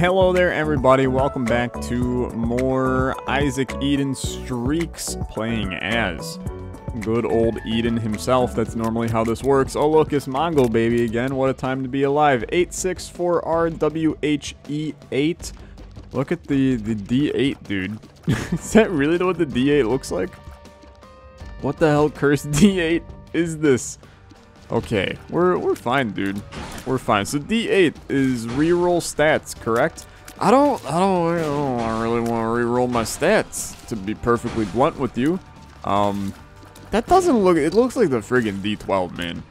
Hello there, everybody. Welcome back to more Isaac Eden Streaks, playing as good old Eden himself. That's normally how this works. Oh, look, it's Mongo Baby again. What a time to be alive. 864RWHE8. Look at the D8, dude. Is that really what the D8 looks like? What the hell cursed D8 is this? Okay, we're fine, dude. We're fine. So D8 is reroll stats, correct? I don't really want to reroll my stats, to be perfectly blunt with you. That doesn't look. It looks like the friggin' D12, man.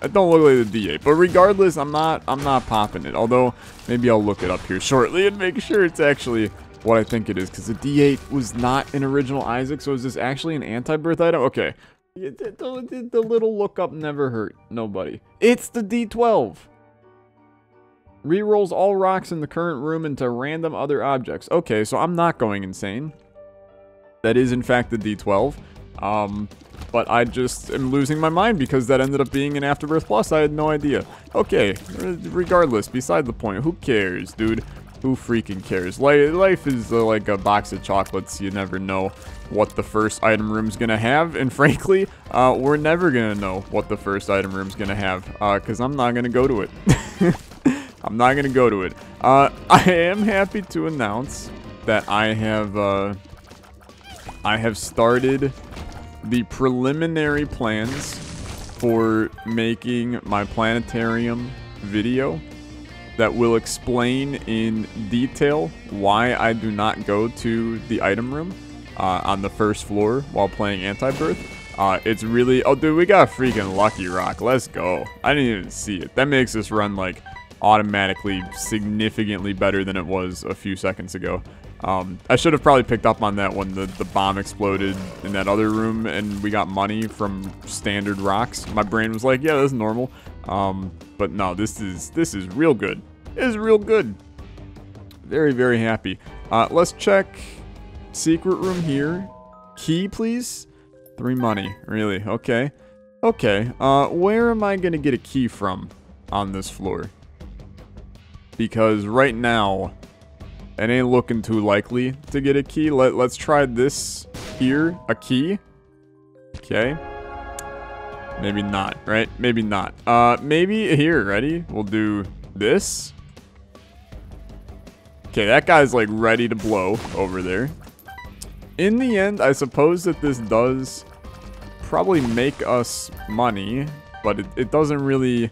That don't look like the D8. But regardless, I'm not popping it. Although maybe I'll look it up here shortly and make sure it's actually what I think it is, because the D8 was not an original Isaac. So is this actually an anti-birth item? Okay. The little lookup never hurt nobody. It's the D12. Rerolls all rocks in the current room into random other objects. Okay, so I'm not going insane. That is in fact the D12. But I just am losing my mind because that ended up being an Afterbirth Plus. I had no idea. Okay, regardless, beside the point. Who cares, dude? Who freaking cares? Life is like a box of chocolates. You never know what the first item room's gonna have, and frankly, we're never gonna know what the first item room's gonna have, because I'm not gonna go to it. I'm not gonna go to it. I am happy to announce that I have started the preliminary plans for making my planetarium video that will explain in detail why I do not go to the item room on the first floor while playing Antibirth. It's really... Oh, dude, we got a freaking Lucky Rock. Let's go. I didn't even see it. That makes this run, like, automatically significantly better than it was a few seconds ago. I should have probably picked up on that when the bomb exploded in that other room and we got money from standard rocks. My brain was like, yeah, that's normal. But no, this is real good. It is real good. Very, very happy. Let's check secret room here. Key, please. 3 money. Really? Okay. Okay. Where am I gonna get a key from on this floor? Because right now, it ain't looking too likely to get a key. Let's try this here. A key. Okay. Maybe not, right? Maybe not. Maybe here, ready? We'll do this. Okay, that guy's like ready to blow over there. In the end, I suppose that this does probably make us money, but it doesn't really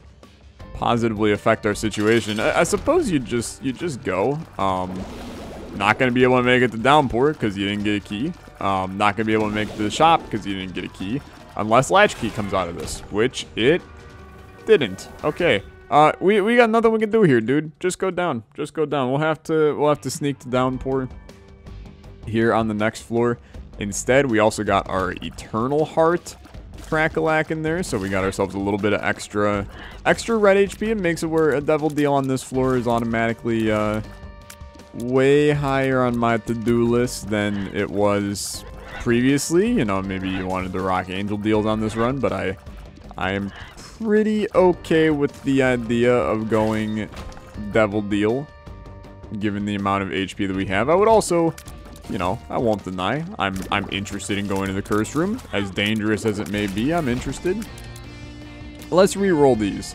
positively affect our situation. I suppose you just go. Not gonna be able to make it to Downpour because you didn't get a key. Not gonna be able to make it to the shop because you didn't get a key. Unless Latchkey comes out of this, which it didn't. Okay. We got nothing we can do here, dude. Just go down. Just go down. We'll have to sneak to Downpour here on the next floor. Instead, we also got our Eternal Heart Crackalack in there, so we got ourselves a little bit of extra red HP. It makes it where a Devil Deal on this floor is automatically way higher on my to-do list than it was previously. You know, maybe you wanted to rock Angel Deals on this run, but I am pretty okay with the idea of going Devil Deal, given the amount of HP that we have. I would also, you know, I won't deny, I'm interested in going to the Curse Room. As dangerous as it may be, I'm interested. Let's re-roll these.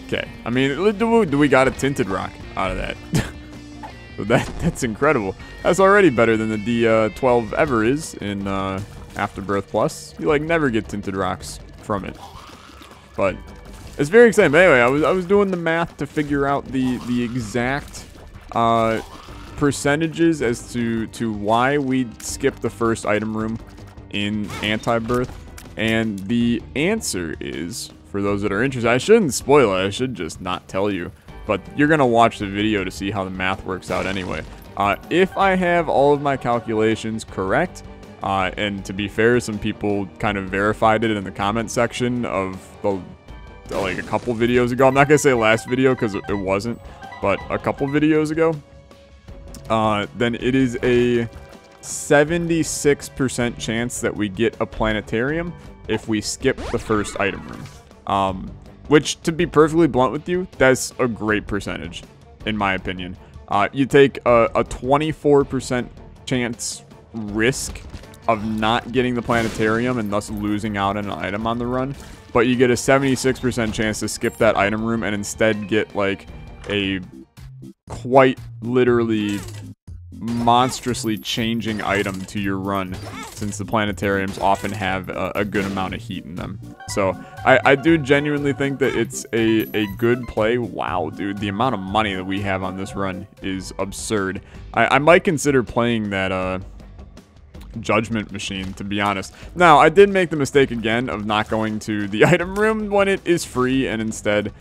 Okay, I mean, do we got a Tinted Rock out of that? So that's incredible. That's already better than the D12 ever is in Afterbirth Plus. You like never get Tinted Rocks from it. But it's very exciting. But anyway, I was doing the math to figure out the exact percentages as to why we skipped the first item room in Antibirth, and the answer is, for those that are interested, I shouldn't spoil it, I should just not tell you, but you're gonna watch the video to see how the math works out anyway. If I have all of my calculations correct, and to be fair, some people kind of verified it in the comment section of like a couple videos ago. I'm not gonna say last video because it wasn't, but a couple videos ago. Then it is a 76% chance that we get a planetarium if we skip the first item room. Which, to be perfectly blunt with you, that's a great percentage. in my opinion. You take a 24% chance risk of not getting the planetarium and thus losing out on an item on the run, but you get a 76% chance to skip that item room and instead get like a quite literally monstrously changing item to your run, since the planetariums often have a good amount of heat in them. So I do genuinely think that it's a good play. Wow, dude, the amount of money that we have on this run is absurd. I might consider playing that judgment machine, to be honest. Now, I did make the mistake again of not going to the item room when it is free and instead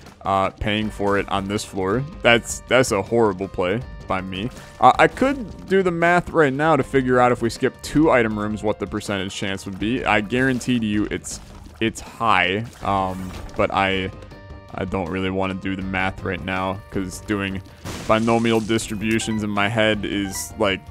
paying for it on this floor. That's a horrible play by me. I could do the math right now to figure out if we skip 2 item rooms what the percentage chance would be. I guarantee to you it's high, but I don't really want to do the math right now because doing binomial distributions in my head is like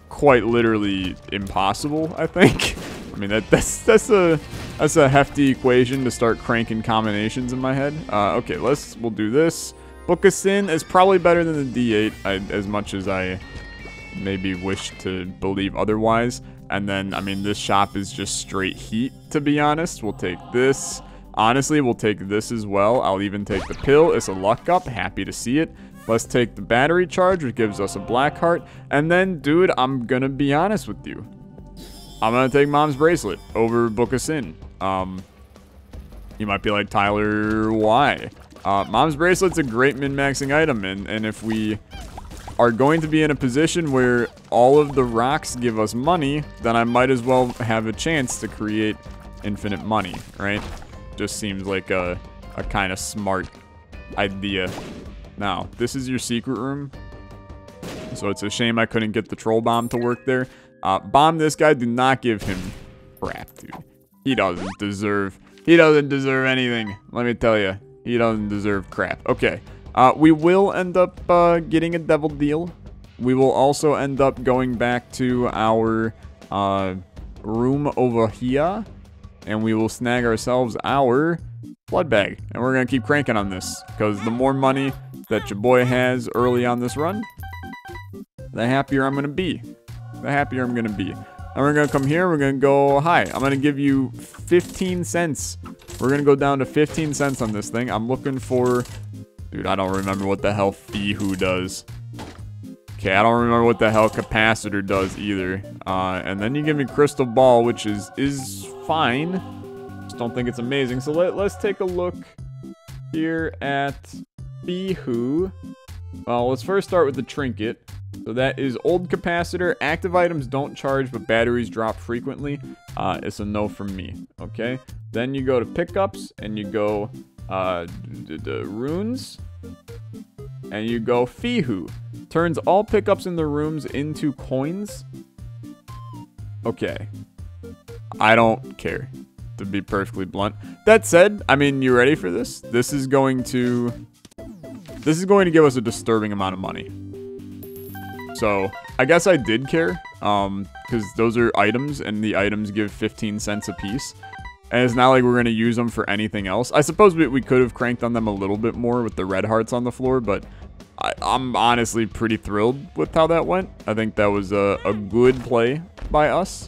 quite literally impossible, I think. I mean, that's a hefty equation to start cranking combinations in my head. Okay, we'll do this. Book a Sin is probably better than the D8, as much as I maybe wish to believe otherwise. And then, I mean, this shop is just straight heat, to be honest. We'll take this. Honestly, we'll take this as well. I'll even take the pill. It's a luck up. Happy to see it. Let's take the battery charge, which gives us a black heart. And then, dude, I'm gonna be honest with you. I'm gonna take Mom's Bracelet over Book a Sin. You might be like, Tyler, why? Mom's Bracelet's a great min-maxing item, and if we are going to be in a position where all of the rocks give us money, then I might as well have a chance to create infinite money, right? Just seems like a kind of smart idea. Now, this is your secret room, so it's a shame I couldn't get the troll bomb to work there. Bomb this guy, do not give him crap, dude. He doesn't deserve anything, let me tell you. He doesn't deserve crap. Okay, we will end up getting a devil deal. We will also end up going back to our room over here, and we will snag ourselves our blood bag. And we're going to keep cranking on this, because the more money that your boy has early on this run, the happier I'm going to be. The happier I'm going to be. And we're going to come here, we're going to go, hi, I'm going to give you 15 cents. We're going to go down to 15 cents on this thing. I'm looking for, dude, I don't remember what the hell VOODOO does. Okay, I don't remember what the hell capacitor does either. And then you give me crystal ball, which is fine. Just don't think it's amazing. So let's take a look here at VOODOO. Well, let's first start with the trinket. So that is old capacitor. Active items don't charge, but batteries drop frequently. It's a no from me. Okay. Then you go to pickups, and you go the runes, and you go VOODOO. Turns all pickups in the rooms into coins. Okay. I don't care, to be perfectly blunt. That said, I mean, you ready for this? This is going to give us a disturbing amount of money. So, I guess I did care, because those are items, and the items give 15 cents a piece. And it's not like we're going to use them for anything else. I suppose we could have cranked on them a little bit more with the red hearts on the floor, but I'm honestly pretty thrilled with how that went. I think that was a good play by us,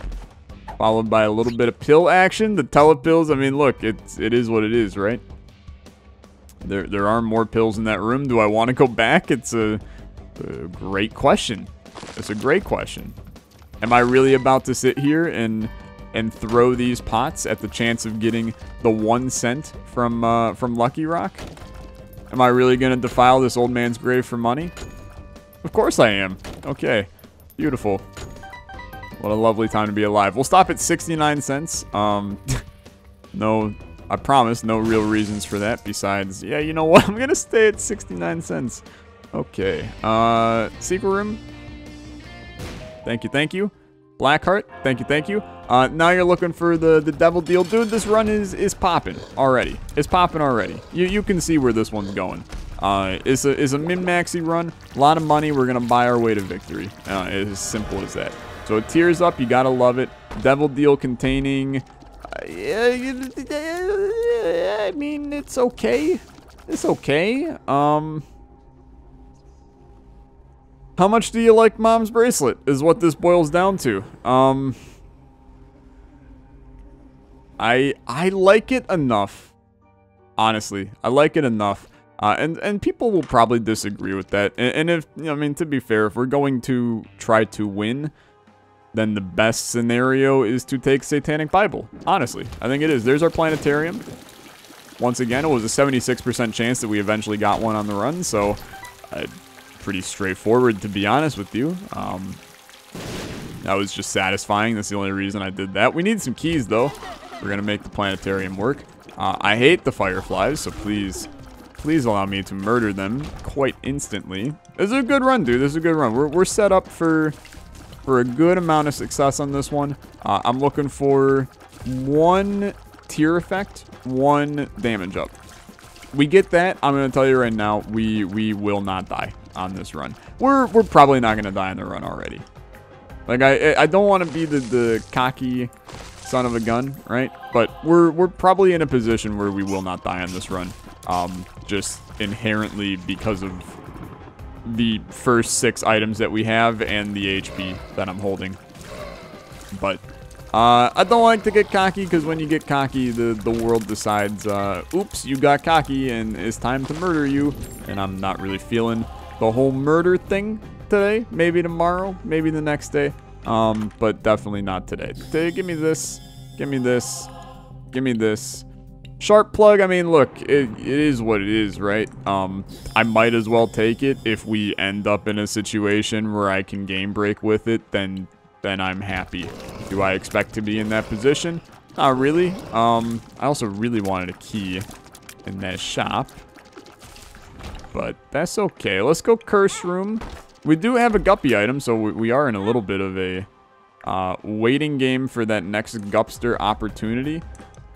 followed by a little bit of pill action. The telepills, I mean, look, it is what it is, right? There are more pills in that room. Do I want to go back? It's a great question. It's a great question. Am I really about to sit here and throw these pots at the chance of getting the 1 cent from Lucky Rock? Am I really gonna defile this old man's grave for money? Of course I am. Okay, beautiful. What a lovely time to be alive. We'll stop at 69 cents. No, I promise, no real reasons for that besides, yeah, you know what? I'm gonna stay at 69 cents. Okay, secret room. Thank you. Blackheart, thank you. Now you're looking for the devil deal. Dude, this run is popping already. It's popping already. You can see where this one's going. It's a min-maxy run. A lot of money. We're going to buy our way to victory. It's as simple as that. So it tears up. You got to love it. Devil deal containing... I mean, it's okay. It's okay. How much do you like Mom's bracelet is what this boils down to. I like it enough. Honestly, I like it enough. And people will probably disagree with that. And if, I mean, to be fair, if we're going to try to win, then the best scenario is to take Satanic Bible. Honestly, I think it is. There's our planetarium. Once again, it was a 76% chance that we eventually got one on the run, so pretty straightforward, to be honest with you. That was just satisfying. That's the only reason I did that. We need some keys, though. We're going to make the planetarium work. I hate the fireflies, so please allow me to murder them quite instantly. This is a good run, dude. This is a good run. We're set up for a good amount of success on this one. I'm looking for 1 tier effect, 1 damage up. We get that, I'm going to tell you right now, we will not die on this run. We're probably not going to die on the run already. Like, I don't want to be the cocky son of a gun, right? But we're probably in a position where we will not die on this run. Just inherently because of the first 6 items that we have and the HP that I'm holding. But I don't like to get cocky, because when you get cocky, the world decides, oops, you got cocky and it's time to murder you. And I'm not really feeling the whole murder thing today. Maybe tomorrow, maybe the next day. But definitely not today. Give me this. Give me this. Give me this. Sharp plug, I mean, look, it is what it is, right? I might as well take it. If we end up in a situation where I can game break with it, then I'm happy. Do I expect to be in that position? Not really. I also really wanted a key in that shop, but that's okay. Let's go curse room. We do have a guppy item, so we are in a little bit of a waiting game for that next Gupster opportunity.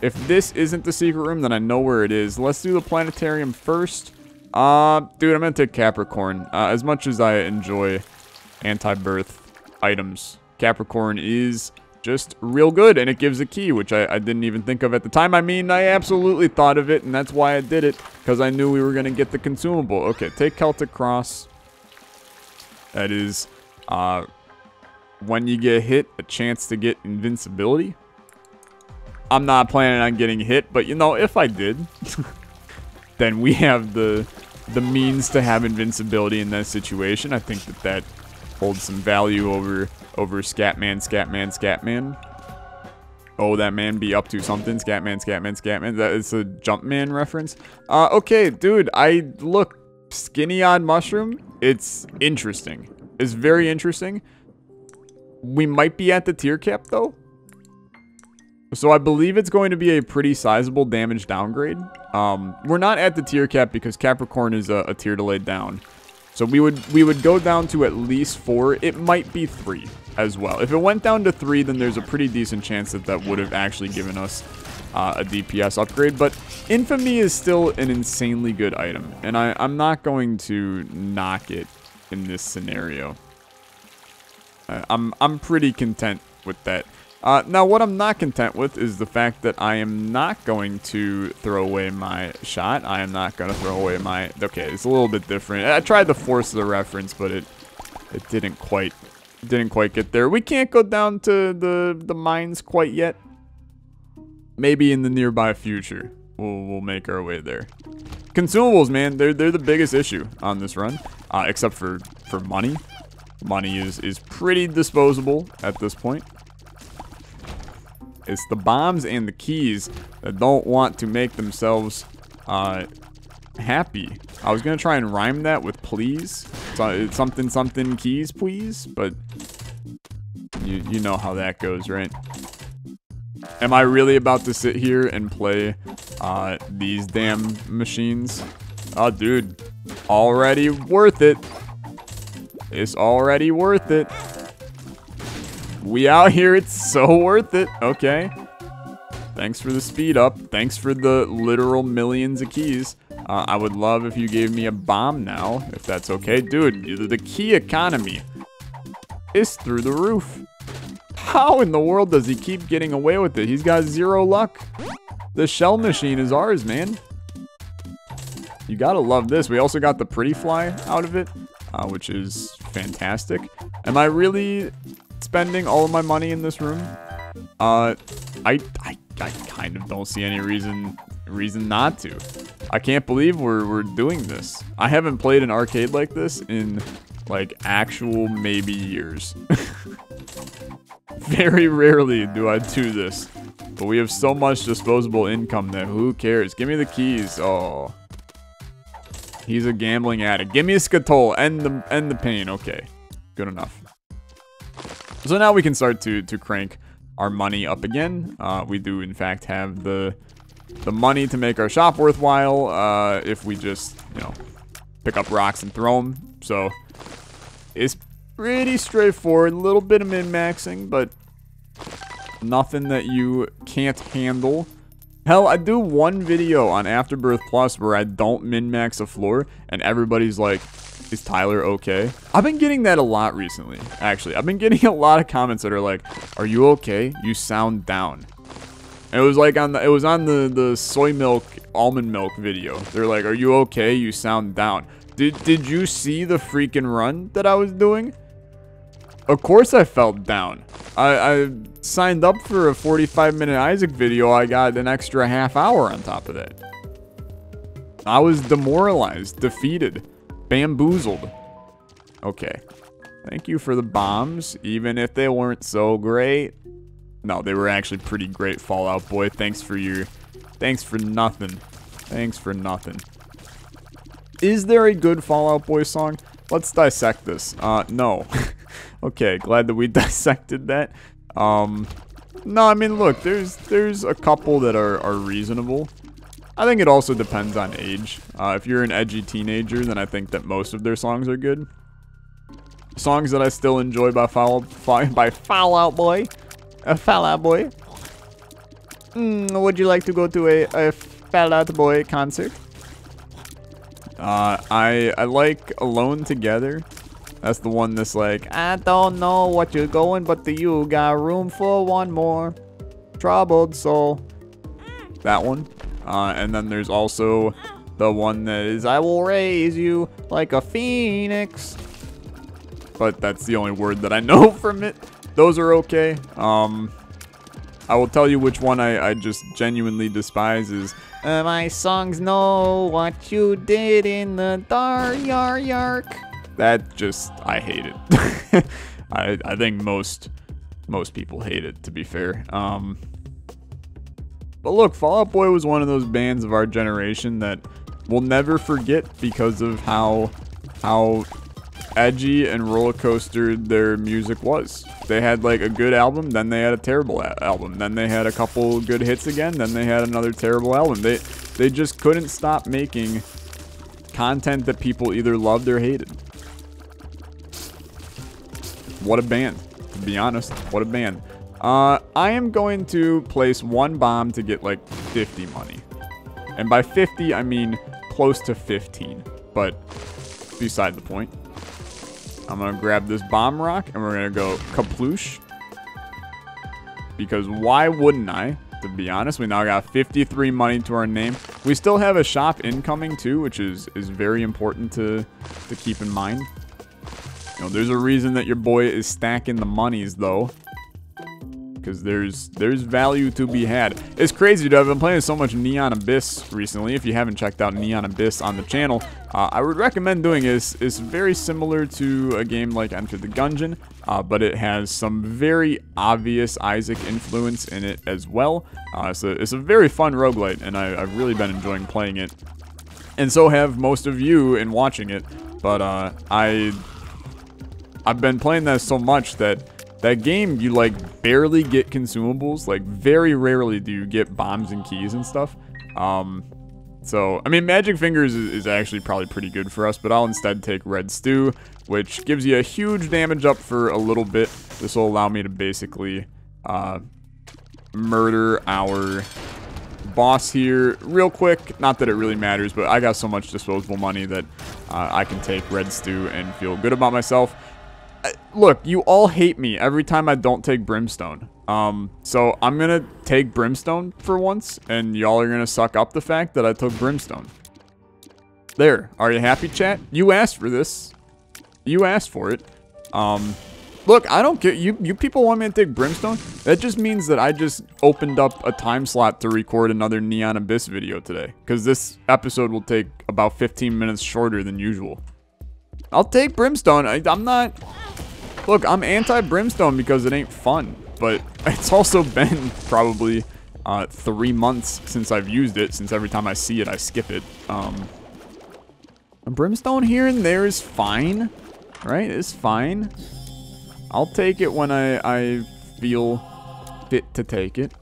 If this isn't the secret room, then I know where it is. Let's do the planetarium first. Dude, I'm going to take Capricorn. As much as I enjoy anti-birth items, Capricorn is just real good, and it gives a key, which I didn't even think of at the time. I mean, I absolutely thought of it, and that's why I did it, because I knew we were going to get the consumable. Okay, take Celtic Cross. That is, when you get hit, a chance to get invincibility. I'm not planning on getting hit, but, you know, if I did, then we have the means to have invincibility in that situation. I think that holds some value over Scatman. Oh, that man be up to something. Scatman. That is a Jumpman reference. Okay, dude, look, Skinny Odd Mushroom. It's interesting. It's very interesting. We might be at the tier cap, though. So I believe it's going to be a pretty sizable damage downgrade. We're not at the tier cap because Capricorn is a tier delayed down. So we would go down to at least 4. It might be 3 as well. If it went down to 3, then there's a pretty decent chance that would have actually given us a DPS upgrade. But Infamy is still an insanely good item, and I'm not going to knock it in this scenario. I'm pretty content with that. Now, what I'm not content with is the fact that I am not going to throw away my shot. I am not going to throw away my... Okay, it's a little bit different. I tried to force the reference, but it didn't quite get there. We can't go down to the mines quite yet. Maybe in the nearby future, we'll make our way there. Consumables, man, they're the biggest issue on this run, except for money. Money is pretty disposable at this point. It's the bombs and the keys that don't want to make themselves happy. I was going to try and rhyme that with please. It's something keys, please. But you know how that goes, right? Am I really about to sit here and play these damn machines? Oh, dude. Already worth it. It's already worth it. We out here, it's so worth it. Okay. Thanks for the speed up. Thanks for the literal millions of keys. I would love if you gave me a bomb now, if that's okay. Dude, the key economy is through the roof. How in the world does he keep getting away with it? He's got 0 luck. The shell machine is ours, man. You gotta love this. We also got the pretty fly out of it, which is fantastic. Am I really spending all of my money in this room? I kind of don't see any reason not to. I can't believe we're doing this. I haven't played an arcade like this in like actual maybe years. Very rarely do I do this. But we have so much disposable income that who cares? Give me the keys. Oh. He's a gambling addict. Give me a Skatole. End the pain. Okay. Good enough. So now we can start to crank our money up again. We do in fact have the money to make our shop worthwhile if we just, you know, pick up rocks and throw them. So it's pretty straightforward. A little bit of min-maxing, but nothing that you can't handle. Hell, I do one video on Afterbirth Plus where I don't min-max a floor, and everybody's like, is Tyler okay? I've been getting that a lot recently, actually. I've been getting a lot of comments that are like, are you okay? You sound down. And it was like on the soy milk, almond milk video. They're like, are you okay? You sound down. Did you see the freaking run that I was doing? Of course I felt down. I signed up for a 45-minute Isaac video. I got an extra half hour on top of that. I was demoralized, defeated, bamboozled. Okay. Thank you for the bombs, even if they weren't so great. No, they were actually pretty great, Fallout Boy. Thanks for nothing. Thanks for nothing. Is there a good Fallout Boy song? Let's dissect this. No. Okay, glad that we dissected that. No, I mean, look, there's a couple that are reasonable. I think it also depends on age. If you're an edgy teenager, then I think that most of their songs are good. Songs that I still enjoy by Fallout Boy. Fallout Boy. Would you like to go to a Fallout Boy concert? I like Alone Together. That's the one that's like, I don't know what you're going, but you got room for one more troubled soul. That one. And then there's also the one that is, I will raise you like a phoenix. But that's the only word that I know from it. Those are okay. I will tell you which one I just genuinely despise is, my songs know what you did in the dark, yark. That just, I hate it. I think most people hate it, to be fair. But look, Fall Out Boy was one of those bands of our generation that we'll never forget because of how edgy and roller coastered their music was. They had like a good album, then they had a terrible album, then they had a couple good hits again, then they had another terrible album. They just couldn't stop making content that people either loved or hated. What a band, to be honest. What a band. I am going to place one bomb to get like 50 money. And by 50, I mean close to 15. But beside the point. I'm going to grab this bomb rock and we're going to go kaploosh. Because why wouldn't I? To be honest, we now got 53 money to our name. We still have a shop incoming too, which is very important to keep in mind. You know, there's a reason that your boy is stacking the monies though. Because there's value to be had. It's crazy, dude. I've been playing so much Neon Abyss recently. If you haven't checked out Neon Abyss on the channel, I would recommend doing it. It's very similar to a game like Enter the Gungeon, but it has some very obvious Isaac influence in it as well. So it's a very fun roguelite, and I've really been enjoying playing it. And so have most of you in watching it. But I've been playing that so much that game, you like barely get consumables. Like very rarely do you get bombs and keys and stuff. So I mean, Magic Fingers is actually probably pretty good for us, but I'll instead take Red Stew, which gives you a huge damage up for a little bit. This will allow me to basically murder our boss here real quick. Not that it really matters, but I got so much disposable money that I can take Red Stew and feel good about myself. Look, you all hate me every time I don't take Brimstone. So I'm gonna take Brimstone for once, and y'all are gonna suck up the fact that I took Brimstone. There. Are you happy, chat? You asked for this. You asked for it. Look, I don't care. You people want me to take Brimstone? That just means that I just opened up a time slot to record another Neon Abyss video today. Because this episode will take about 15 minutes shorter than usual. I'll take Brimstone. I'm not... Look, I'm anti-Brimstone because it ain't fun. But it's also been probably 3 months since I've used it. Since every time I see it, I skip it. A Brimstone here and there is fine. Right? It's fine. I'll take it when I feel fit to take it.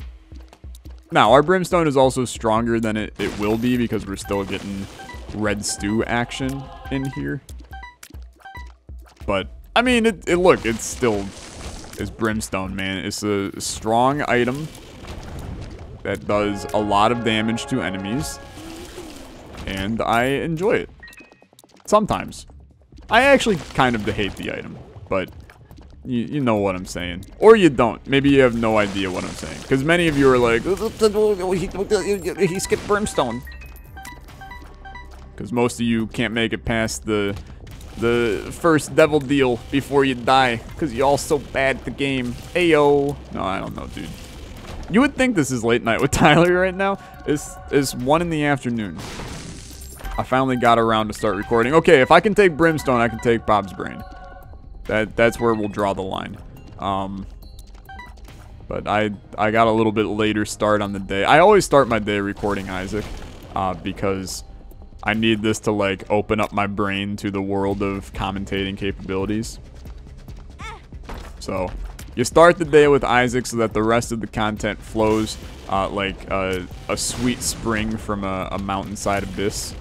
Now, our Brimstone is also stronger than it will be because we're still getting red stew action in here. But, I mean, look, it's still... It's Brimstone, man. It's a strong item that does a lot of damage to enemies. And I enjoy it. Sometimes. I actually kind of hate the item, but... You know what I'm saying. Or you don't. Maybe you have no idea what I'm saying. Because many of you are like, he skipped Brimstone. Because most of you can't make it past the first devil deal before you die. Because y'all so bad at the game. Ayo. No, I don't know, dude. You would think this is late night with Tyler right now. It's 1 in the afternoon. I finally got around to start recording. Okay, if I can take Brimstone, I can take Bob's Brain. That's where we'll draw the line. But I got a little bit later start on the day. I always start my day recording Isaac, because I need this to like open up my brain to the world of commentating capabilities. So you start the day with Isaac so that the rest of the content flows like a sweet spring from a mountainside abyss.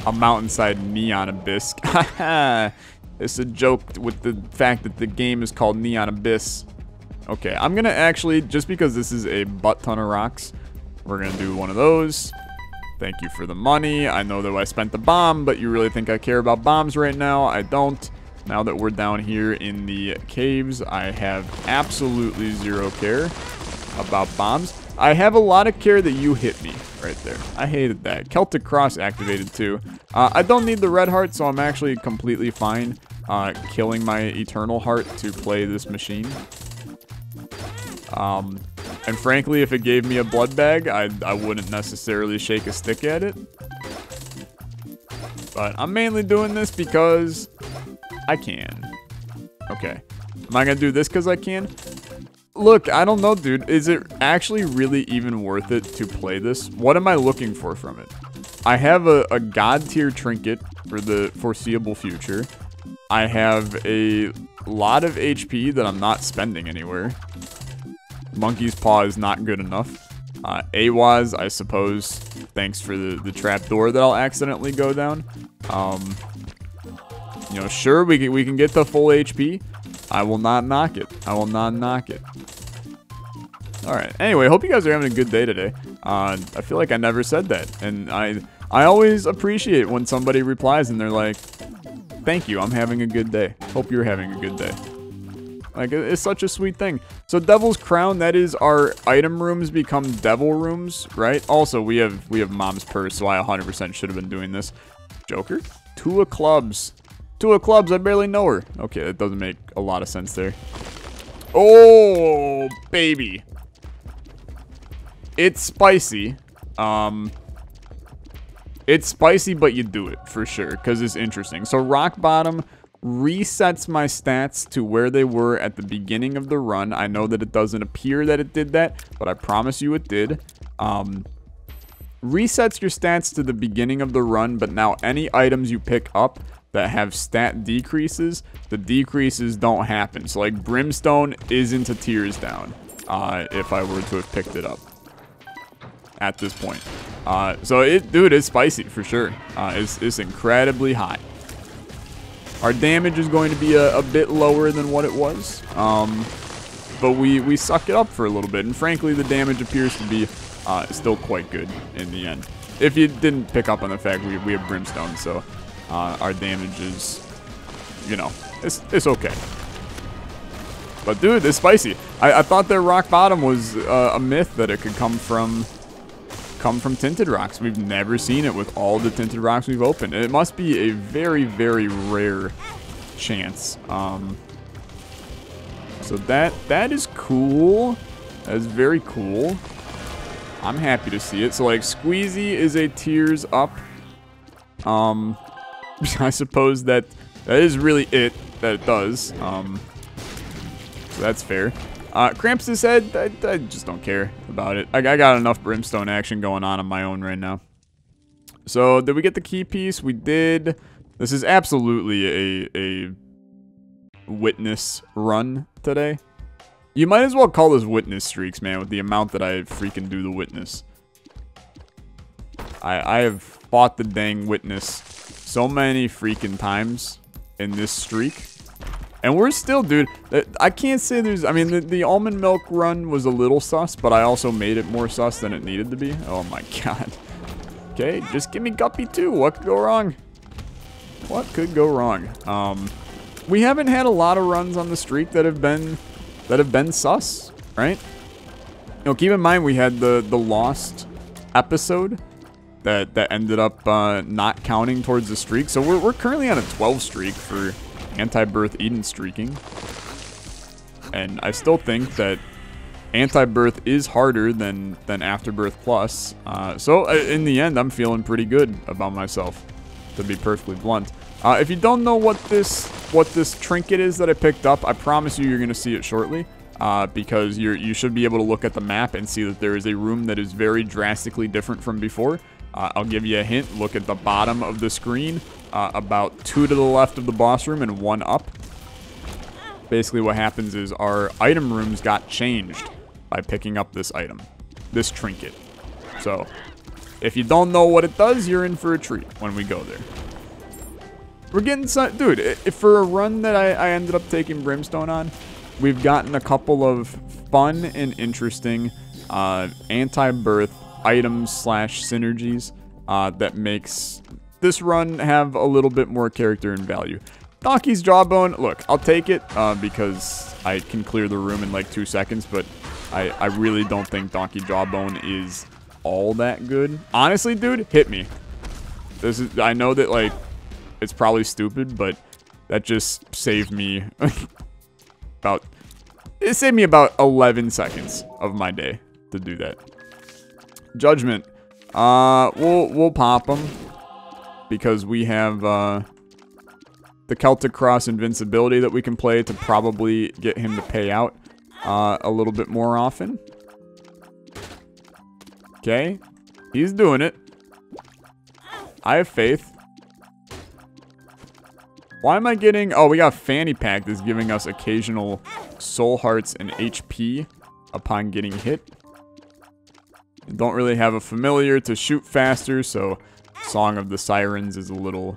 A mountainside neon abyss. Haha. It's a joke with the fact that the game is called Neon Abyss. Okay, I'm gonna actually, just because this is a butt ton of rocks, we're gonna do one of those. Thank you for the money. I know that I spent the bomb, but you really think I care about bombs right now? I don't. Now that we're down here in the caves, I have absolutely zero care about bombs. I have a lot of care that you hit me right there. I hated that. Celtic Cross activated too. I don't need the red heart, so I'm actually completely fine killing my eternal heart to play this machine. And frankly, if it gave me a blood bag, I wouldn't necessarily shake a stick at it. But I'm mainly doing this because I can. Okay. Am I gonna do this because I can? Look, I don't know, dude. Is it actually really even worth it to play this? What am I looking for from it? I have a god tier trinket for the foreseeable future. I have a lot of HP that I'm not spending anywhere. Monkey's Paw is not good enough. AWAS, I suppose, thanks for the trapdoor that I'll accidentally go down. You know, sure, we can get to full HP. I will not knock it. I will not knock it. Alright, anyway, hope you guys are having a good day today. I feel like I never said that. And I always appreciate when somebody replies and they're like, thank you, I'm having a good day. Hope you're having a good day. Like, it's such a sweet thing. So Devil's Crown, that is our item rooms become devil rooms, right? Also, we have Mom's Purse, so I 100% should have been doing this. Joker? 2 of clubs. 2 of clubs, I barely know her. Okay, that doesn't make a lot of sense there. Oh, baby. It's spicy. It's spicy, but you do it for sure because it's interesting. So Rock Bottom resets my stats to where they were at the beginning of the run. I know that it doesn't appear that it did that, but I promise you it did. Resets your stats to the beginning of the run, but now any items you pick up that have stat decreases, the decreases don't happen. So like Brimstone isn't a tears down if I were to have picked it up at this point. So dude, it's spicy for sure. It's incredibly hot. Our damage is going to be a bit lower than what it was, but we suck it up for a little bit, and frankly, the damage appears to be still quite good in the end. If you didn't pick up on the fact we have Brimstone, so our damage is, you know, it's okay. But dude, it's spicy. I thought that Rock Bottom was a myth that it could come from come from tinted rocks. We've never seen it with all the tinted rocks we've opened. It must be a very, very rare chance. So that is cool. That is very cool. I'm happy to see it. So like Squeezy is a tiers up. I suppose that is really it that it does. So that's fair. Cramps' head, I just don't care about it. I got enough Brimstone action going on my own right now. So did we get the key piece? We did. This is absolutely a witness run today. You might as well call this witness streaks, man, with the amount that I freaking do the witness. I have fought the dang witness so many freaking times in this streak. And we're still, dude, I can't say there's, I mean, the almond milk run was a little sus, but I also made it more sus than it needed to be. Oh my god. Okay, just give me Guppy too. What could go wrong? What could go wrong? We haven't had a lot of runs on the streak that have been sus, right? You know, keep in mind we had the lost episode that ended up not counting towards the streak. So we're currently on a 12 streak for Antibirth Eden streaking. And I still think that Antibirth is harder than Afterbirth Plus. So in the end, I'm feeling pretty good about myself, to be perfectly blunt. If you don't know what this trinket is that I picked up, I promise you're going to see it shortly. Because you should be able to look at the map and see that there is a room that is very drastically different from before. I'll give you a hint. Look at the bottom of the screen. About 2 to the left of the boss room and 1 up. Basically what happens is our item rooms got changed by picking up this item. This trinket. So, if you don't know what it does, you're in for a treat when we go there. We're getting some... Dude, if for a run that I ended up taking Brimstone on, we've gotten a couple of fun and interesting anti-birth items / synergies that makes this run have a little bit more character and value. Donkey's Jawbone, look, I'll take it because I can clear the room in like 2 seconds, but I really don't think Donkey Jawbone is all that good. Honestly, dude, hit me. I know that like it's probably stupid, but that just saved me it saved me about 11 seconds of my day to do that. Judgment. We'll pop them because we have the Celtic Cross invincibility that we can play to probably get him to pay out a little bit more often. Okay, he's doing it. I have faith. Why am I getting... Oh, we got Fanny Pack that's giving us occasional soul hearts and HP upon getting hit. Don't really have a familiar to shoot faster, so Song of the Sirens is a little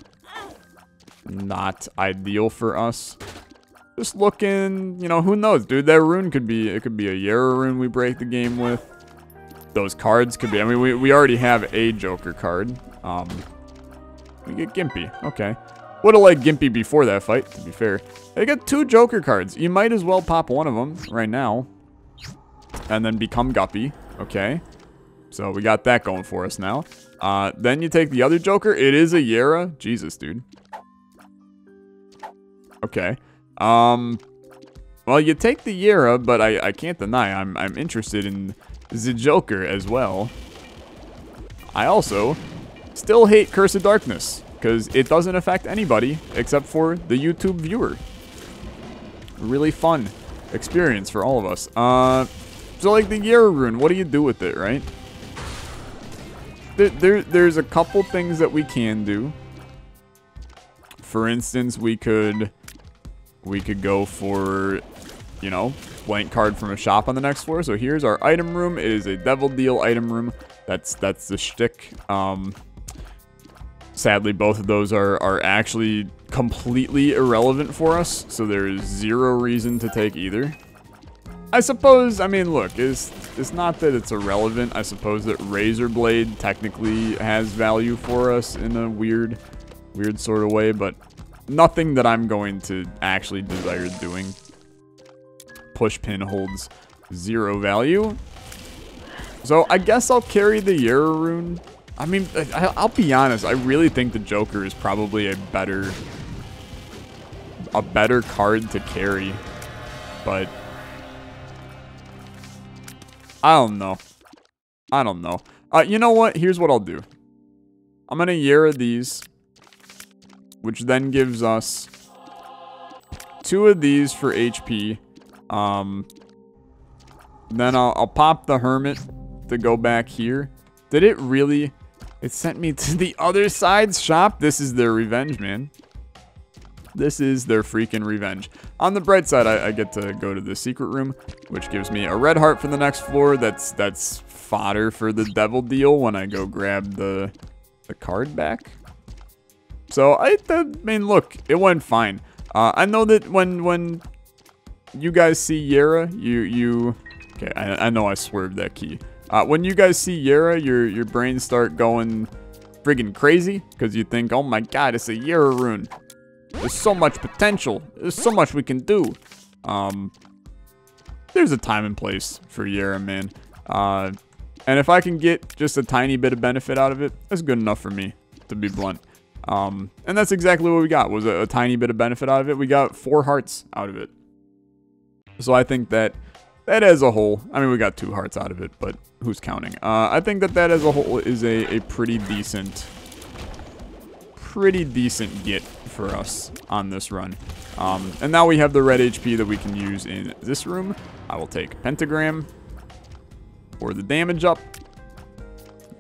not ideal for us. Just looking, you know, who knows, dude? That rune could be... It could be a Yara rune we break the game with. Those cards could be... I mean, we already have a Joker card. We get Gimpy. Okay. Would have liked Gimpy before that fight, to be fair. They got 2 Joker cards. You might as well pop one of them right now. And then become Guppy. Okay. So we got that going for us now. Then you take the other Joker. It is a Yara. Jesus, dude. Okay. Well, you take the Yara, but I can't deny I'm interested in the Joker as well. I also still hate Curse of Darkness, because it doesn't affect anybody except for the YouTube viewer. Really fun experience for all of us. So like the Yara rune, what do you do with it, right? There's a couple things that we can do. For instance, we could go for, you know, blank card from a shop on the next floor. So here's our item room. It is a Devil Deal item room. That's the shtick. Sadly, both of those are actually completely irrelevant for us, so there is 0 reason to take either. I suppose, I mean, look, it's not that it's irrelevant. I suppose that Razor Blade technically has value for us in a weird sort of way, but nothing that I'm going to actually desire doing. Pushpin holds 0 value. So I guess I'll carry the Yara rune. I mean, I'll be honest. I really think the Joker is probably a better card to carry. But I don't know. I don't know. You know what? Here's what I'll do. I'm going to Yara these, which then gives us 2 of these for HP. Then I'll pop the Hermit to go back here. Did it really? It sent me to the other side's shop? This is their revenge, man. This is their freaking revenge. On the bright side, I get to go to the secret room, which gives me a red heart for the next floor. That's fodder for the devil deal when I go grab the card back. So, I mean, look, it went fine. I know that when you guys see Yara, okay, I know I swerved that key. When you guys see Yara, your brains start going friggin' crazy because you think, oh my god, it's a Yara rune. There's so much potential. There's so much we can do. There's a time and place for Yara, man. And if I can get just a tiny bit of benefit out of it, that's good enough for me, to be blunt. And that's exactly what we got, was a tiny bit of benefit out of it. We got 4 hearts out of it. So I think that as a whole, I mean, we got 2 hearts out of it, but who's counting? I think that as a whole is a pretty decent get for us on this run. And now we have the red HP that we can use in this room. I will take Pentagram for the damage up.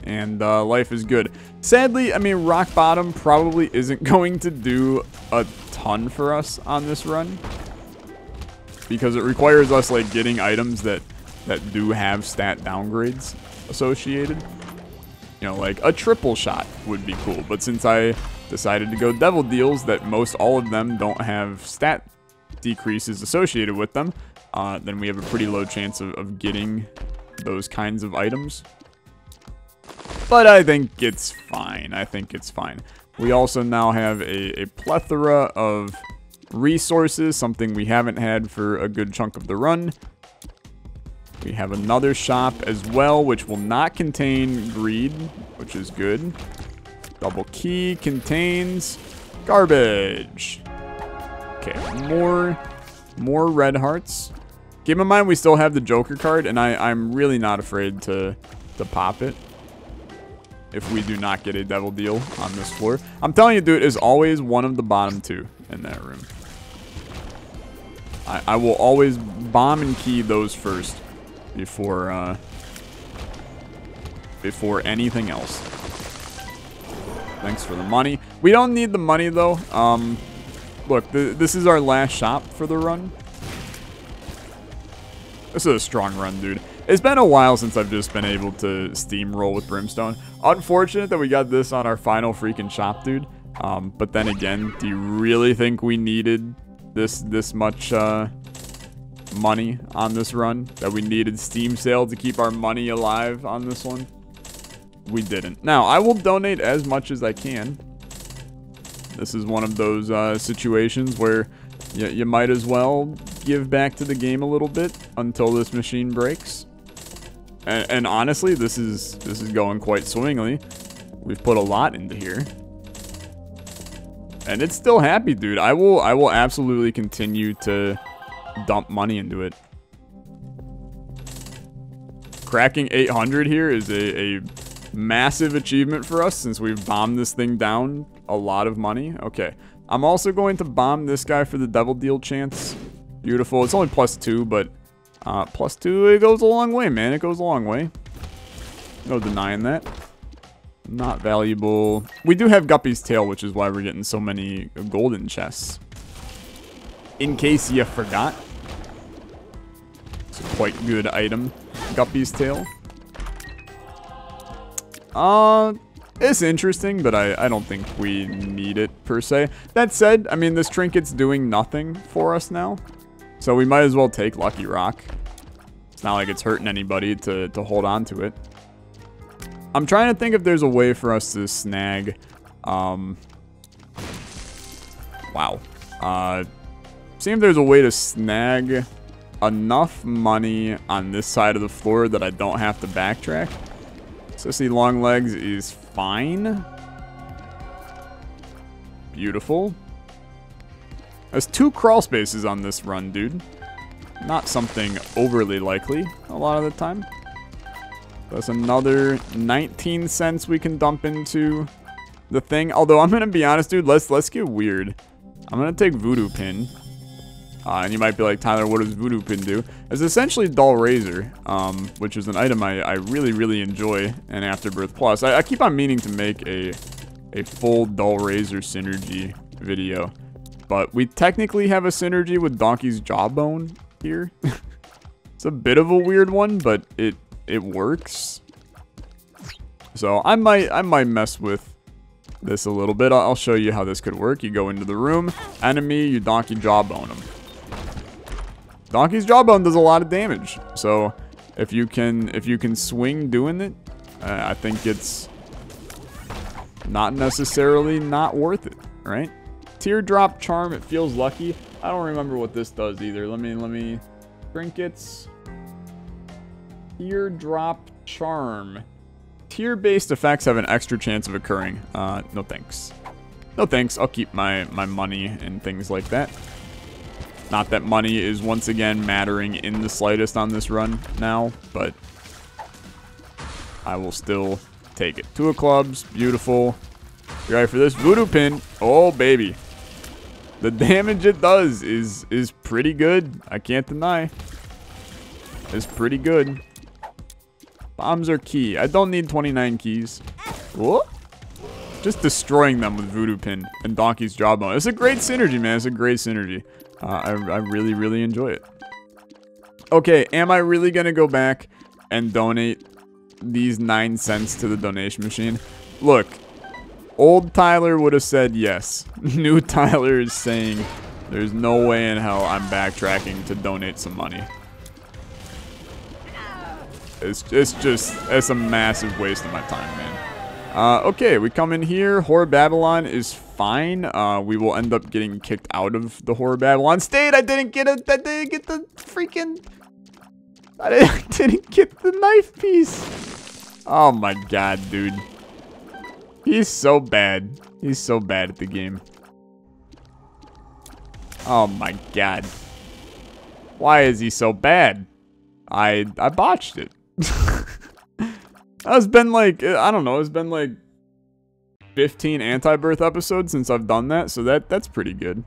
And life is good. Sadly, I mean, Rock Bottom probably isn't going to do a ton for us on this run, because it requires us like getting items that do have stat downgrades associated. You know, like a triple shot would be cool, but since I decided to go devil deals that most all of them don't have stat decreases associated with them, then we have a pretty low chance of getting those kinds of items. But I think it's fine. I think it's fine. We also now have a plethora of resources, something we haven't had for a good chunk of the run. We have another shop as well, which will not contain greed, which is good. Double key contains garbage. Okay, more red hearts. Keep in mind we still have the Joker card, and I'm really not afraid to pop it if we do not get a devil deal on this floor. I'm telling you, dude, it's always one of the bottom 2 in that room. I will always bomb and key those first before anything else. Thanks for the money. We don't need the money, though. Look, this is our last shop for the run. This is a strong run, dude. It's been a while since I've just been able to steamroll with Brimstone. Unfortunate that we got this on our final freaking shop, dude. But then again, do you really think we needed this much money on this run? That we needed Steam sale to keep our money alive on this one? We didn't. Now, I will donate as much as I can. This is one of those situations where you might as well give back to the game a little bit until this machine breaks. And honestly, this is going quite swimmingly. We've put a lot into here. And it's still happy, dude. I will absolutely continue to dump money into it. Cracking 800 here is a massive achievement for us, since we've bombed this thing down a lot of money. Okay. I'm also going to bomb this guy for the devil deal chance. Beautiful. It's only +2, but +2, it goes a long way, man. It goes a long way. No denying that. Not valuable. We do have Guppy's Tail, which is why we're getting so many golden chests. In case you forgot. It's a quite good item. Guppy's Tail. It's interesting, but I don't think we need it, per se. That said, I mean, this trinket's doing nothing for us now. So we might as well take Lucky Rock. It's not like it's hurting anybody to hold on to it. I'm trying to think if there's a way for us to snag... wow. See if there's a way to snag enough money on this side of the floor that I don't have to backtrack. Sissy long legs is fine. Beautiful. There's 2 crawl spaces on this run, dude. Not something overly likely a lot of the time. That's another 19 cents we can dump into the thing. Although I'm gonna be honest, dude, let's get weird. I'm gonna take Voodoo Pin. And you might be like, Tyler, what does Voodoo Pin do? It's essentially Dull Razor, which is an item I really, really enjoy in Afterbirth Plus. I keep on meaning to make a full Dull Razor synergy video. But we technically have a synergy with Donkey's Jawbone here. It's a bit of a weird one, but it works. So I might mess with this a little bit. I'll show you how this could work. You go into the room, enemy, you Donkey Jawbone him. Donkey's Jawbone does a lot of damage. So if you can swing doing it, I think it's not necessarily not worth it, right? Teardrop Charm, it feels lucky. I don't remember what this does either. Let me trinkets. Teardrop Charm. Tier-based effects have an extra chance of occurring. No thanks. No thanks. I'll keep my money and things like that. Not that money is once again mattering in the slightest on this run now, but I will still take it. 2 of clubs. Beautiful. You ready for this? Voodoo Pin. Oh, baby. The damage it does is pretty good. I can't deny. It's pretty good. Bombs are key. I don't need 29 keys. Whoa. Just destroying them with Voodoo Pin and Donkey's Jawbone. It's a great synergy, man. It's a great synergy. I really, really enjoy it. Okay, am I really going to go back and donate these 9 cents to the donation machine? Look, old Tyler would have said yes. New Tyler is saying there's no way in hell I'm backtracking to donate some money. It's a massive waste of my time, man. Okay, we come in here. Horror Babylon is fine. We will end up getting kicked out of the Horror Babylon state. I didn't get the knife piece. Oh my god, dude. He's so bad. He's so bad at the game. Oh my god. Why is he so bad? I botched it. It's been like, I don't know, it's been like 15 Antibirth episodes since I've done that, so that's pretty good.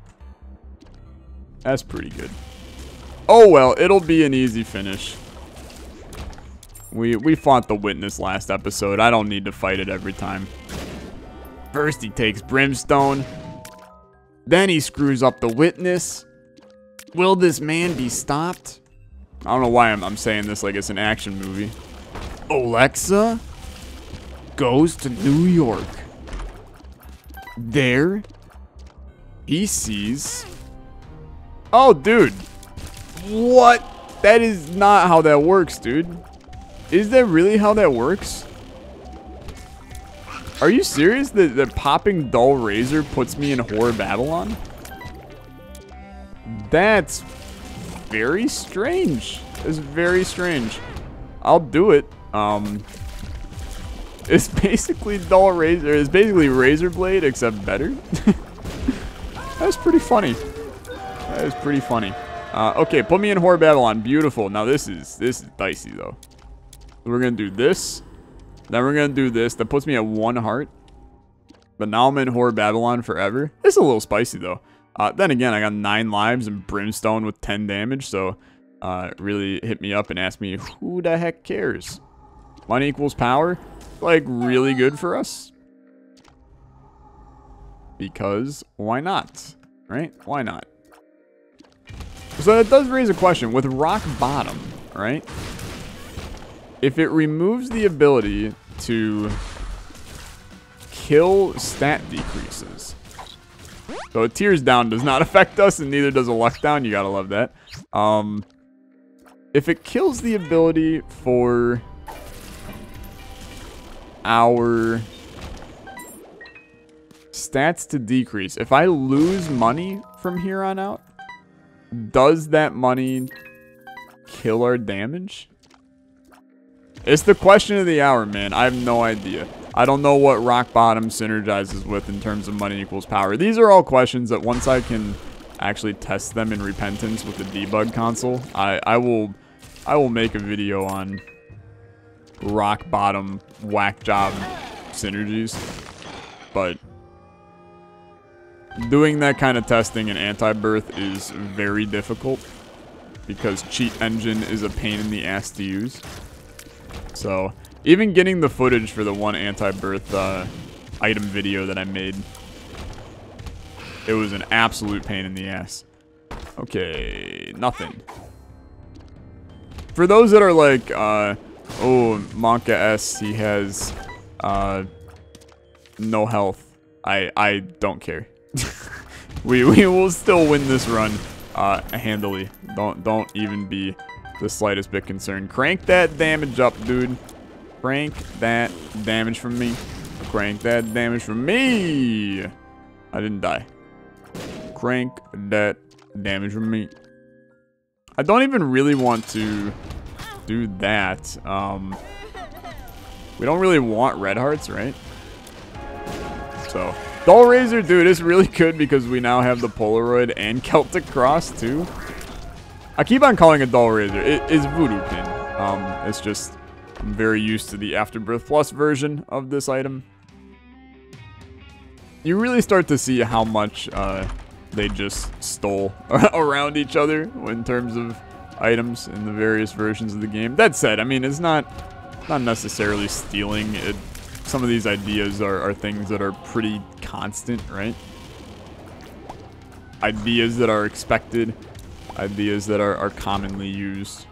That's pretty good. Oh well, it'll be an easy finish. We fought the Witness last episode. I don't need to fight it every time. First he takes Brimstone. Then he screws up the Witness. Will this man be stopped? I don't know why I'm saying this like it's an action movie. Olexa goes to New York. There, he sees... Oh, dude. What? That is not how that works, dude. Is that really how that works? Are you serious that popping Dull Razor puts me in Horror Babylon? That's very strange. It's very strange. I'll do it. It's basically Dull Razor. It's basically Razor Blade, except better. That's pretty funny. That is pretty funny. Okay, put me in Horror Babylon. Beautiful. Now this is dicey though. We're gonna do this. Then we're gonna do this. That puts me at 1 heart. But now I'm in Horror Babylon forever. It's a little spicy though. Then again, I got 9 lives and Brimstone with 10 damage. So really hit me up and ask me, who the heck cares? Money equals power. Like, really good for us. Because why not? Right? Why not? So that does raise a question. With Rock Bottom, right? If it removes the ability to kill stat decreases. So a Tears Down does not affect us, and neither does a Luck Down. You gotta love that. If it kills the ability for our stats to decrease, if I lose money from here on out, does that money kill our damage? It's the question of the hour, man. I have no idea. I don't know what rock bottom synergizes with in terms of money equals power. These are all questions that once I can actually test them in Repentance with the debug console, I will make a video on rock bottom whack job synergies. But doing that kind of testing in Antibirth is very difficult because Cheat Engine is a pain in the ass to use. So even getting the footage for the one Antibirth item video that I made, it was an absolute pain in the ass. Okay, nothing. For those that are like, oh, Monka S, he has no health. I don't care. we will still win this run handily. Don't even be the slightest bit concerned. Crank that damage up, dude. Crank that damage from me. Crank that damage from me. I didn't die. Crank that damage from me. I don't even really want to do that. We don't really want red hearts, right? So, Dull Razor, dude, is really good because we now have the Polaroid and Celtic Cross, too. I keep on calling it Dull Razor. It is Voodoo Pin. It's just, I'm very used to the Afterbirth Plus version of this item. You really start to see how much they just stole around each other in terms of items in the various versions of the game. That said, I mean, it's not necessarily stealing. Some of these ideas are things that are pretty constant, right? Ideas that are expected. Ideas that are commonly used.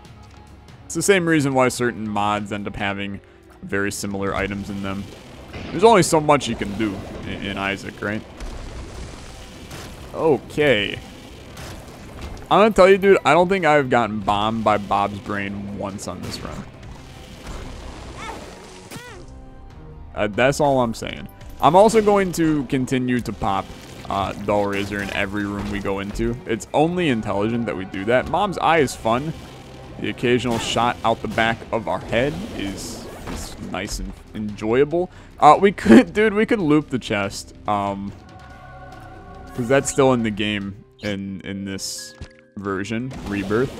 It's the same reason why certain mods end up having very similar items in them. There's only so much you can do in Isaac, right? Okay. I'm gonna tell you, dude, I don't think I've gotten bombed by Bob's Brain once on this run. That's all I'm saying. I'm also going to continue to pop Dull Razor in every room we go into. It's only intelligent that we do that. Mom's Eye is fun. The occasional shot out the back of our head is nice and enjoyable. We could loop the chest. Because that's still in the game in this version, Rebirth.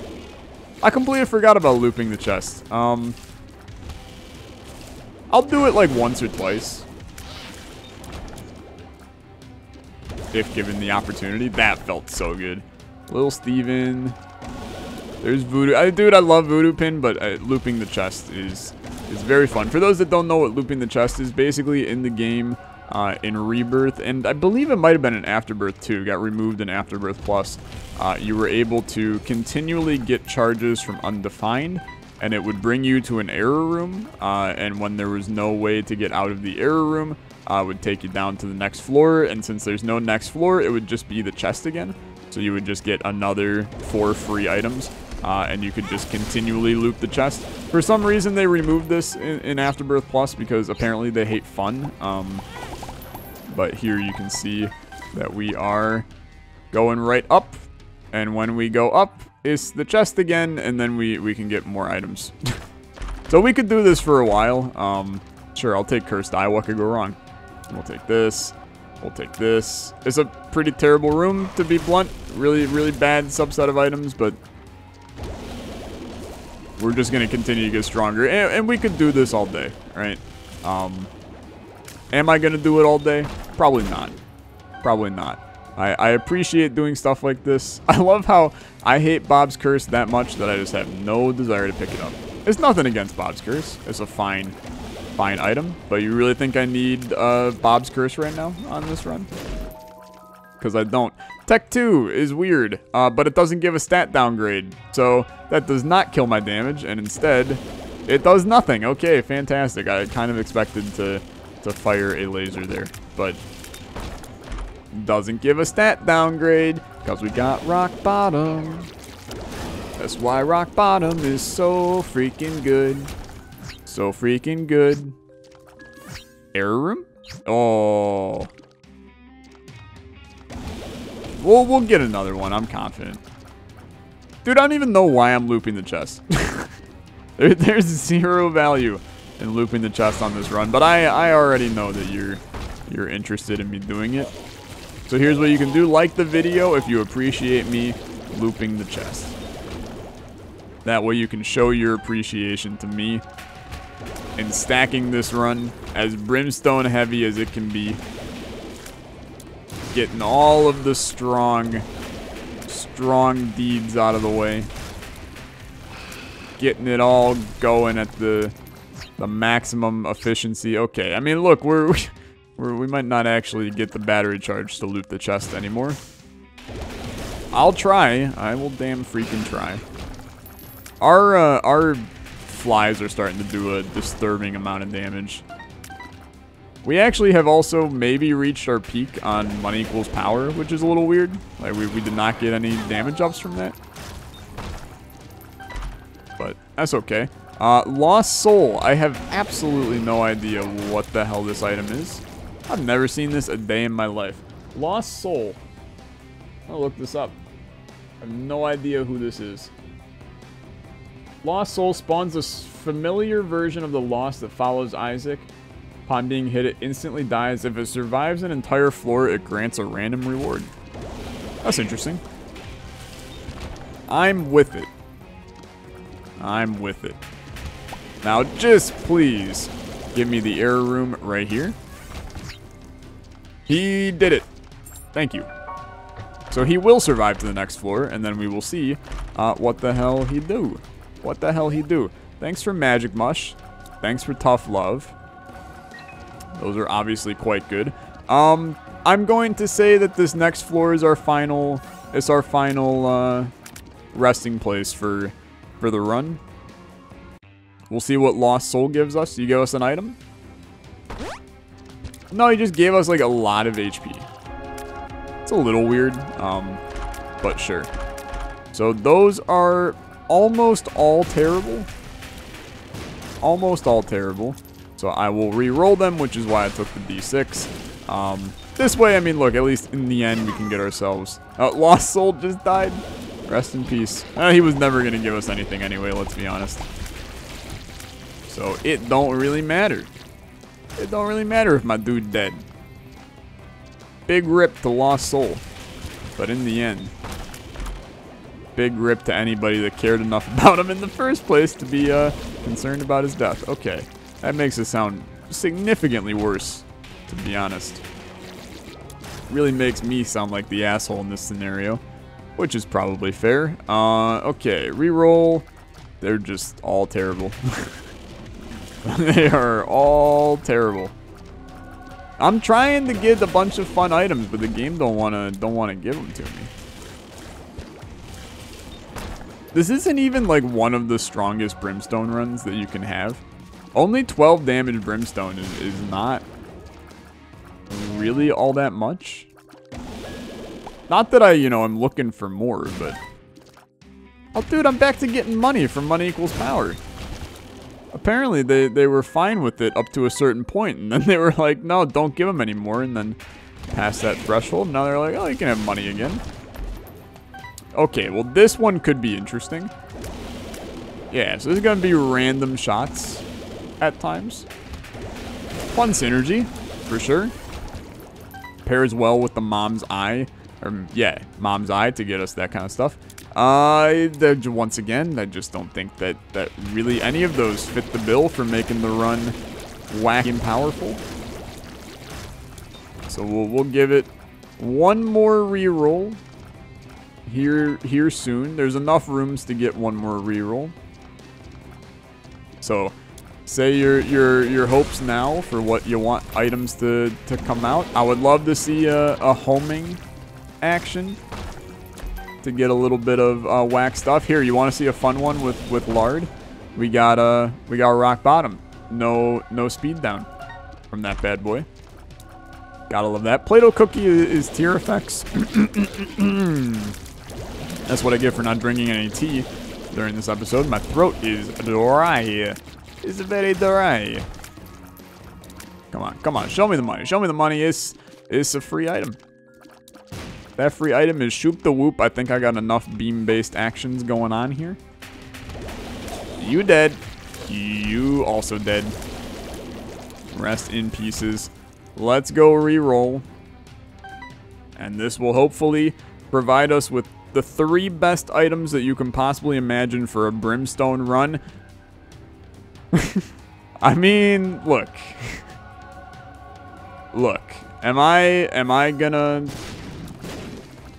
I completely forgot about looping the chest. I'll do it like once or twice. If given the opportunity. That felt so good. Little Steven. There's Voodoo. Dude, I love Voodoo Pin, but looping the chest is very fun. For those that don't know what looping the chest is, basically in the game, in Rebirth, and I believe it might have been in Afterbirth too, got removed in Afterbirth Plus, you were able to continually get charges from Undefined, and it would bring you to an error room, and when there was no way to get out of the error room, would take you down to the next floor, and since there's no next floor, it would just be the chest again. So you would just get another 4 free items, and you could just continually loop the chest. For some reason, they removed this in Afterbirth Plus because apparently they hate fun. But here you can see that we are going right up, and when we go up, it's the chest again, and then we can get more items. So we could do this for a while. Sure, I'll take Cursed Eye. What could go wrong? We'll take this. We'll take this. It's a pretty terrible room, to be blunt. Really, really bad subset of items, but we're just going to continue to get stronger. And we could do this all day, right? Am I going to do it all day? Probably not. Probably not. I appreciate doing stuff like this. I love how I hate Bob's Curse that much that I just have no desire to pick it up. It's nothing against Bob's Curse. It's a fine item. But you really think I need Bob's Curse right now on this run? Because I don't. Tech 2 is weird, but it doesn't give a stat downgrade. So that does not kill my damage, and instead, it does nothing. Okay, fantastic. I kind of expected to fire a laser there, but doesn't give a stat downgrade because we got Rock Bottom. That's why Rock Bottom is so freaking good. So freaking good. Error room? Oh. We'll get another one, I'm confident. Dude, I don't even know why I'm looping the chest. There's 0 value in looping the chest on this run, but I already know that you're interested in me doing it. So here's what you can do. Like the video if you appreciate me looping the chest. That way you can show your appreciation to me in stacking this run as brimstone heavy as it can be. Getting all of the strong deeds out of the way. Getting it all going at the maximum efficiency. Okay, I mean, look, we might not actually get the battery charge to loot the chest anymore. I'll try. I will damn freaking try. Our flies are starting to do a disturbing amount of damage. We actually have also maybe reached our peak on money equals power, which is a little weird. Like, we did not get any damage ups from that. But that's okay. Lost Soul. I have absolutely no idea what the hell this item is. I've never seen this a day in my life. Lost Soul. I'll look this up. I have no idea who this is. Lost Soul spawns a familiar version of the Lost that follows Isaac. Upon being hit, it instantly dies. If it survives an entire floor, it grants a random reward. That's interesting. I'm with it. I'm with it. Now, just please give me the error room right here. He did it. Thank you. So he will survive to the next floor, and then we will see what the hell he do. What the hell he do. Thanks for Magic Mush. Thanks for Tough Love. Those are obviously quite good. I'm going to say that this next floor is our final. It's our final resting place for the run. We'll see what Lost Soul gives us. You give us an item? No, he just gave us like a lot of HP. It's a little weird, but sure. So those are almost all terrible. Almost all terrible. So I will re-roll them, which is why I took the D6. This way, I mean, look, at least in the end, we can get ourselves... Lost Soul just died. Rest in peace. He was never going to give us anything anyway, let's be honest. So it don't really matter. It don't really matter if my dude dead. Big rip to Lost Soul. But in the end, big rip to anybody that cared enough about him in the first place to be concerned about his death. Okay. That makes it sound significantly worse, to be honest. Really makes me sound like the asshole in this scenario, which is probably fair. Okay, reroll. They're just all terrible. They are all terrible. I'm trying to get a bunch of fun items, but the game don't wanna give them to me. This isn't even like one of the strongest brimstone runs that you can have. Only 12 damage brimstone is not really all that much. Not that I'm looking for more, but... Oh, dude, I'm back to getting money from money equals power. Apparently, they were fine with it up to a certain point, and then they were like, no, don't give them any more, and then past that threshold, now they're like, oh, you can have money again. Okay, well, this one could be interesting. Yeah, so this is going to be random shots at times. Fun synergy, for sure. Pairs well with the Mom's Eye. Or, yeah, Mom's Eye to get us that kind of stuff. Once again, I just don't think that really any of those fit the bill for making the run wacky and powerful. So we'll give it one more reroll here soon. There's enough rooms to get one more reroll. So say your hopes now for what you want items to come out. I would love to see a homing action to get a little bit of whack stuff. Here, you want to see a fun one with lard? We got rock bottom. No speed down from that bad boy. Gotta love that. Play-Doh cookie is tear effects. That's what I get for not drinking any tea during this episode. My throat is dry. It's very dry. Come on. Show me the money. Show me the money. It's a free item. That free item is Shoop the Whoop. I think I got enough beam-based actions going on here. You dead. You also dead. Rest in pieces. Let's go re-roll. And this will hopefully provide us with the 3 best items that you can possibly imagine for a Brimstone run. I mean, look. Look. Am I gonna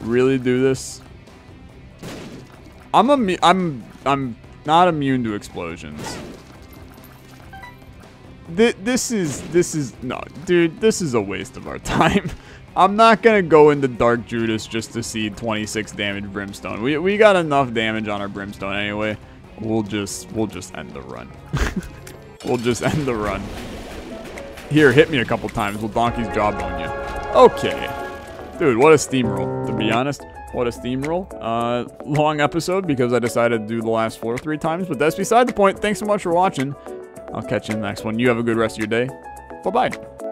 really do this? I'm not immune to explosions. This is no, dude, this is a waste of our time. I'm not gonna go into Dark Judas just to see 26 damage Brimstone. We got enough damage on our Brimstone anyway. We'll just end the run. We'll just end the run. Here, hit me a couple times. We'll Donkey's Jawbone you. Okay. Dude, what a steamroll, to be honest. What a steamroll. Long episode because I decided to do the last floor 3 times, but that's beside the point. Thanks so much for watching. I'll catch you in the next one. You have a good rest of your day. Bye-bye.